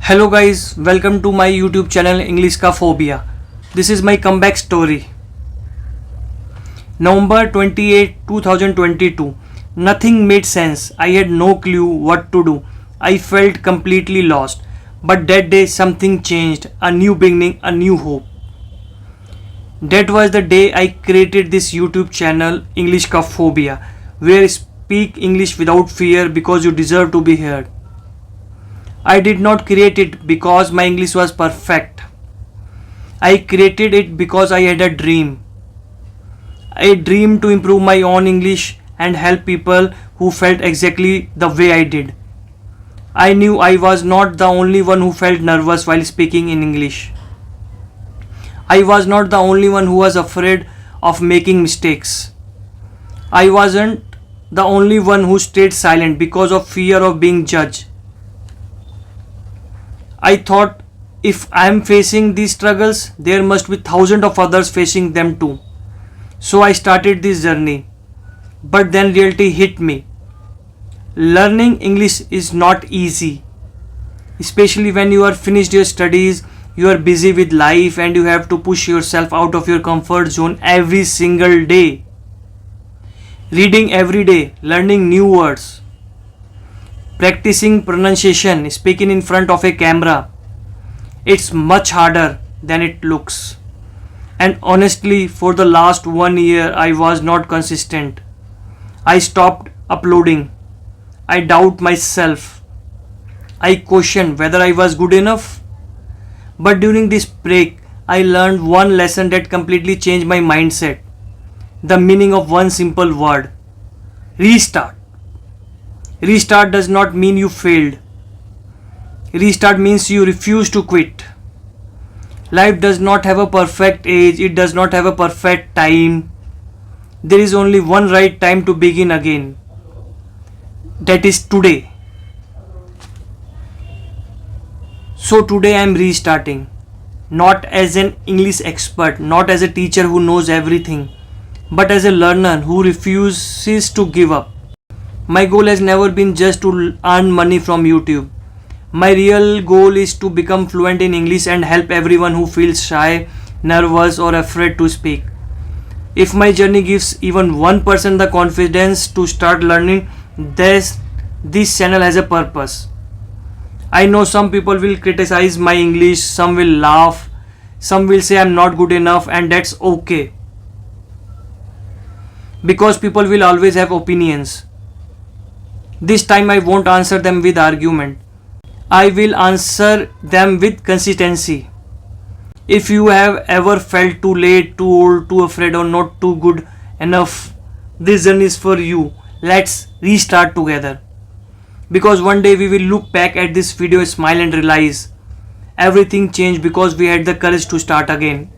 Hello guys, welcome to my YouTube channel English का Phobia. This is my comeback story. November 28, 2022. Nothing made sense. I had no clue what to do. I felt completely lost. But that day something changed. A new beginning, a new hope. That was the day I created this YouTube channel English का Phobia, where I speak English without fear because you deserve to be heard. I did not create it because my English was perfect. I created it because I had a dream. A dream to improve my own English and help people who felt exactly the way I did. I knew I was not the only one who felt nervous while speaking in English. I was not the only one who was afraid of making mistakes. I wasn't the only one who stayed silent because of fear of being judged. I thought if I am facing these struggles, there must be thousands of others facing them too. So I started this journey. But then reality hit me. Learning English is not easy. Especially when you are finished your studies, you are busy with life and you have to push yourself out of your comfort zone every single day. Reading every day, learning new words, practicing pronunciation, speaking in front of a camera. It's much harder than it looks. And honestly, for the last 1 year, I was not consistent. I stopped uploading. I doubt myself. I questioned whether I was good enough. But during this break, I learned one lesson that completely changed my mindset. The meaning of one simple word: restart. Restart does not mean you failed. Restart means you refuse to quit. Life does not have a perfect age, it does not have a perfect time. There is only one right time to begin again. That is today. So today I am restarting. Not as an English expert, not as a teacher who knows everything, but as a learner who refuses to give up. My goal has never been just to earn money from YouTube. My real goal is to become fluent in English and help everyone who feels shy, nervous or afraid to speak. If my journey gives even one person the confidence to start learning, this channel has a purpose. I know some people will criticize my English, some will laugh, some will say I'm not good enough, and that's okay. Because people will always have opinions. This time I won't answer them with argument. I will answer them with consistency. If you have ever felt too late, too old, too afraid or not too good enough, this journey is for you. Let's restart together. Because one day we will look back at this video, smile and realize everything changed because we had the courage to start again.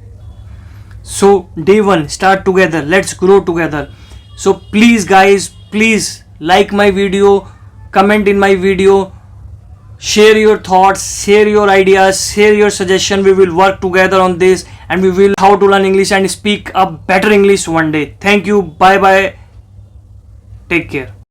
So day one, start together. Let's grow together. So please guys, please like my video, comment in my video, share your thoughts, share your ideas, share your suggestion. We will work together on this and we will how to learn English and speak a better English one day. Thank you. Bye bye. Take care.